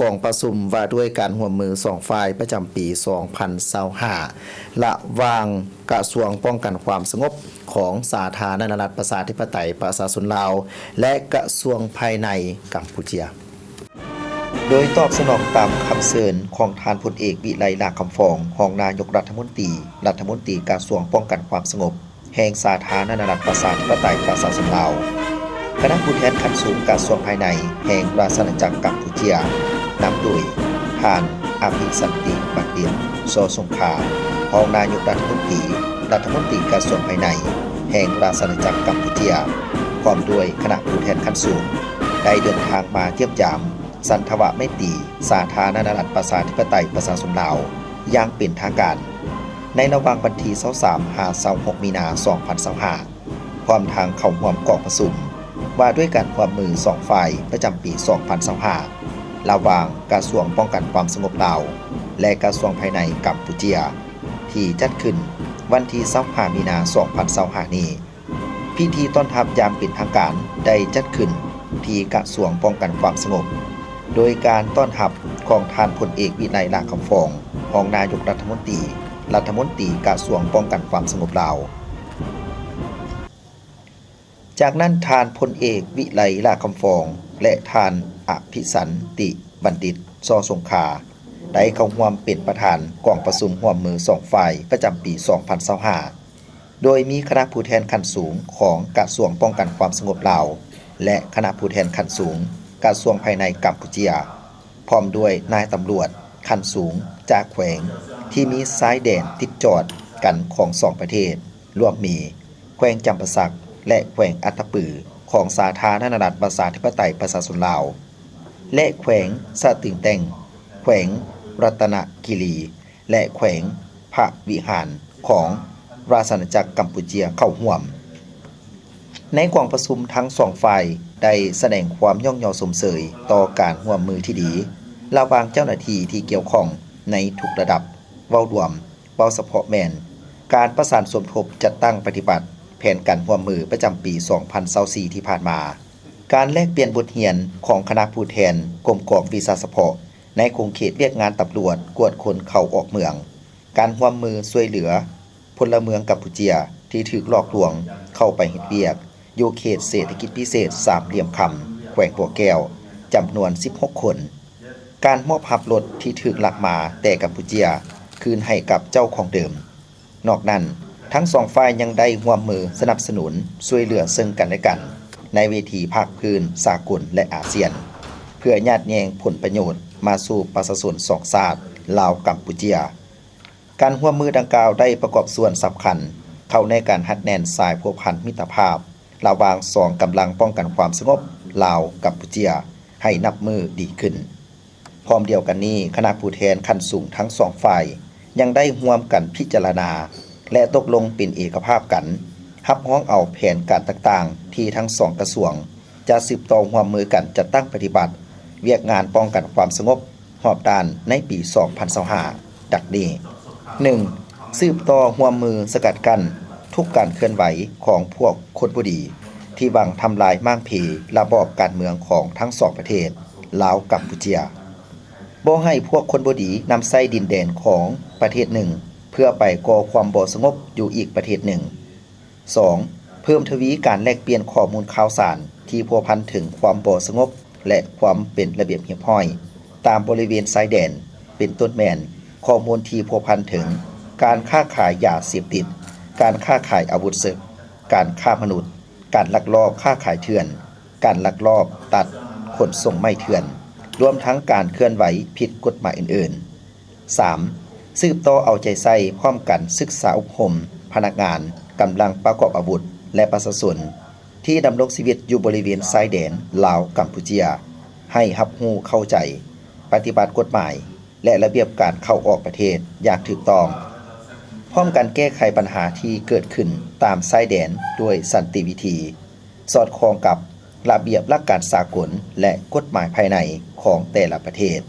กองประชุมว่าด้วยการร่วมมือ2ฝ่ายประจำปี 2025ระหว่างกระทรวงป้องกันความสงบของสาธารณรัฐประชาธิปไตยประชาชนลาวและกระทรวงภายในกัมพูชาโดยตอบสนองตามคำเชิญของท่านพลเอกวิไลลาภคำฟองรองนายกรัฐมนตรีกระทรวงป้องกันความสงบแห่งสาธารณรัฐประชาธิปไตยประชาชนลาวคณะผู้แทนขั้นสูงกระทรวงภายในแห่งราชอาณาจักรกัมพูชานำโดยท่านอภิสันติบัณฑิตโสสงขารองนายกรัฐมนตรีกระทรวงภายในแห่งราชอาณาจักรกัมพูชาพร้อมด้วยคณะผู้แทนขั้นสูงได้เดินทางมาเยี่ยมยามสันทวไมตรีสาธารณรัฐประชาธิปไตยประชาชนลาวอย่างเป็นทางการในระหว่างวันที่23 26 มีนาคม 2025พร้อมทางเข้าร่วมกองประชุมว่าด้วยการร่วมมือ2ฝ่ายประจำปี 2025ระหว่างกระทรวงป้องกันความสงบลาวและกระทรวงภายในกัมพูชาที่จัดขึ้นวันที่25 มีนาคม 2025นี้พิธีต้อนรับยามเป็นทางการได้จัดขึ้นที่กระทรวงป้องกันความสงบโดยการต้อนรับของท่านพลเอกวิไลลาภคำฟองรองนายกรัฐมนตรีกระทรวงป้องกันความสงบลาวจากนั้นท่านพลเอกวิไลลาภคำฟองและท่านอภิสันติบัณฑิตโสสงขลาได้เข้าร่วมเป็นประธานกองประชุมร่วมมือ2ฝ่ายประจำปี 2025โดยมีคณะผู้แทนขั้นสูงของกระทรวงป้องกันความสงบลาวและคณะผู้แทนขั้นสูงกระทรวงภายในกัมพูชาพร้อมด้วยนายตำรวจขั้นสูงจากแขวงที่มีสายแดนติดจอดกันของ2ประเทศรวมมีแขวงจำปาสักและแขวงอัตตปือของสาธารณรัฐประชาธิปไตยประชาชนลาวและแขวงสะตึงแต่งแขวงรัตนกิรีและแขวงพระวิหารของราชอาณาจักรกัมพูชาเข้าร่วมในกองประชุมทั้ง2ฝ่ายได้แสดงความย่องยอสมเสยต่อการร่วมมือที่ดีระหว่างเจ้าหน้าที่ที่เกี่ยวข้องในทุกระดับเว้ารวมเว้าเฉพาะแม่นการประสานสมทบจัดตั้งปฏิบัติแผนการร่วมมือประจำปี 2024ที่ผ่านมาการแลกเปลี่ยนบทเรียนของคณะผู้แทนกรมกองวีซ่าเฉพาะในคงเขตเวียกงานตำรวจกวดคนเข้าออกเมืองการร่วมมือช่วยเหลือพลเมืองกัมพูชาที่ถูกหลอกลวงเข้าไปเฮ็ดเวียกอยู่เขตเศรษฐกิจพิเศษสามเหลี่ยมคำแขวงบัวแก้วจำนวน16คนการมอบหับรถที่ถูกลักมาแต่กัมพูชาคืนให้กับเจ้าของเดิมนอกนั้นทั้งสองฝ่ายยังได้ร่วมมือสนับสนุนช่วยเหลือซึ่งกันและกันในเวทีภาคพื้นสากลและอาเซียนเพื่อญาติแยงผลประโยชน์มาสู่ประชาชนสองชาติลาวกัมพูชาการร่วมมือดังกล่าวได้ประกอบส่วนสำคัญเข้าในการหัดแน่นสายพัวพันมิตรภาพระหว่าง2กำลังป้องกันความสงบลาวกัมพูชาให้นับมือดีขึ้นพร้อมเดียวกันนี้คณะผู้แทนขั้นสูงทั้ง2ฝ่ายยังได้ร่วมกันพิจารณาและตกลงเป็นเอกภาพกันรับร้องเอาแผนการต่างๆที่ทั้ง2กระทรวงจะสืบต่อร่วมมือกันจัดตั้งปฏิบัติเวียกงานป้องกันความสงบรอบด้านในปี 2025ดังนี้ 1. สืบต่อร่วมมือสกัดกั้นทุกการเคลื่อนไหวของพวกคนบ่ดีที่หวังทำลายม่างเพระบอบการเมืองของทั้ง2ประเทศลาวกัมพูชาบ่ให้พวกคนบ่ดีนำใช้ดินแดนของประเทศหนึ่งเพื่อไปก่อความบ่สงบอยู่อีกประเทศหนึ่ง 2. เพิ่มทวีการแลกเปลี่ยนข้อมูลข่าวสารที่พัวพันถึงความบ่สงบและความเป็นระเบียบเรียบร้อยตามบริเวณชายแดนเป็นต้นแม่นข้อมูลที่พัวพันถึงการค้าขายยาเสพติดการค้าขายอาวุธศึกการฆ่ามนุษย์การลักลอบค้าขายเถื่อนการลักลอบตัดขนส่งไม้เถื่อนรวมทั้งการเคลื่อนไหวผิดกฎหมายอื่นๆ 3. สืบต่อเอาใจใส่พร้อมกันศึกษาอบรมพนักงานกำลังประกอบอาวุธและประชาชนที่ดำรงชีวิตอยู่บริเวณชายแดนลาวกัมพูชาให้รับรู้เข้าใจปฏิบัติกฎหมายและระเบียบการเข้าออกประเทศอย่างถูกต้องพร้อมกันแก้ไขปัญหาที่เกิดขึ้นตามชายแดนด้วยสันติวิธีสอดคล้องกับระเบียบหลักการสากลและกฎหมายภายในของแต่ละประเทศ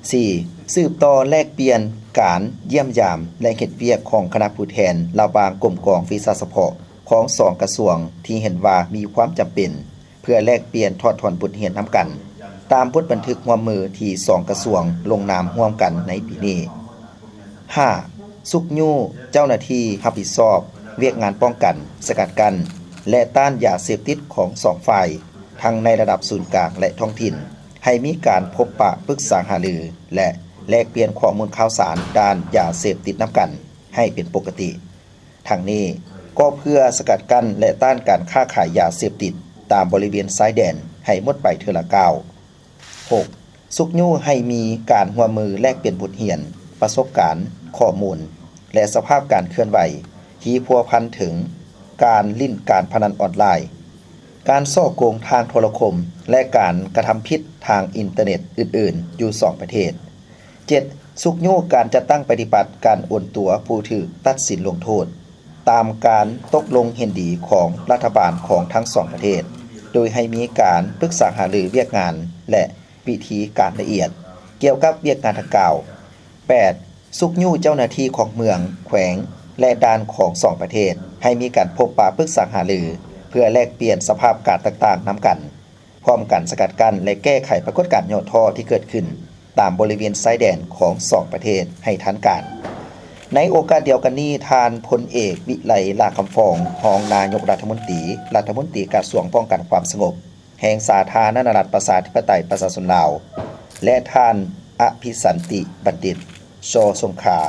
4. สืบต่อแลกเปลี่ยนการเยี่ยมยามและเฮ็ดเวียกของคณะผู้แทนระหว่างกรมกองวีซ่าเฉพาะของ2กระทรวงที่เห็นว่ามีความจำเป็นเพื่อแลกเปลี่ยนทอดถอนบทเรียนนำกัน ตามบทบันทึกร่วมมือที่2กระทรวงลงนามร่วมกันในปีนี้ 5. สุกยู่เจ้าหน้าที่รับผิดชอบเวียกงานป้องกันสกัดกั้นและต้านยาเสพติดของ2ฝ่ายทั้งในระดับศูนย์กลางและท้องถิ่นให้มีการพบปะปรึกษาหารือและแลกเปลี่ยนข้อมูลข่าวสารด้านยาเสพติดนำกันให้เป็นปกติทั้งนี้ก็เพื่อสกัดกั้นและต้านการค้าขายยาเสพติดตามบริเวณชายแดนให้หมดไปเทื่อละก้าว 6. สุกยู่ให้มีการร่วมมือแลกเปลี่ยนบทเรียนประสบการณ์ข้อมูลและสภาพการเคลื่อนไหวที่พัวพันถึงการลิ่นการพนันออนไลน์การซ่อโกงทางโทรคมและการกระทำผิดทางอินเทอร์เน็ตอื่นๆอยู่2ประเทศ 7. สุกยู่การจัดตั้งปฏิบัติการโอนตัวผู้ถูกตัดสินลงโทษตามการตกลงเห็นดีของรัฐบาลของทั้ง2ประเทศโดยให้มีการปรึกษาหารือเวียกงานและวิธีการละเอียดเกี่ยวกับเวียกงานดังกล่าว 8. สุกยู่เจ้าหน้าที่ของเมืองแขวงและด่านของ2ประเทศให้มีการพบปะปรึกษาหารือเพื่อแลกเปลี่ยนสภาพการต่างๆนำกันพร้อมกันสกัดกั้นและแก้ไขปรากฏการณ์ย่อท่อที่เกิดขึ้นตามบริเวณชายแดนของ2ประเทศให้ทันการในโอกาสเดียวกันนี้ทานพลเอกวิไลลาคำฟองรองนายกรัฐมนตรีกระทรวงป้องกันความสงบแห่งสาธารณรัฐประชาธิปไตยประชาชนลาวและท่านอภิสันติบัณฑิตชสงขลา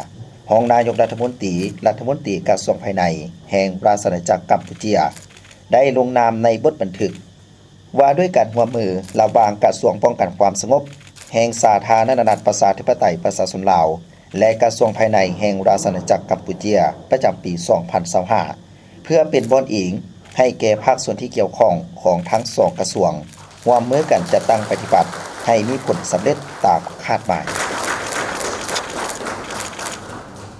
รองนายกรัฐมนตรีกระทรวงภายในแห่งราชอาณาจักรกัมพูชาได้ลงนามในบทบันทึกว่าด้วยการร่วมมือระหว่างกระทรวงป้องกันความสงบแห่งสาธารณรัฐประชาธิปไตยประชาชนลาวและกระทรวงภายในแห่งราชอาณาจักรกัมพูชาประจำปี 2025 เพื่อเป็นบ่อนอิงให้แก่ภาคส่วนที่เกี่ยวข้องของทั้ง2กระทรวงร่วมมือกันจัดตั้งปฏิบัติให้มีผลสำเร็จตามคาดหมาย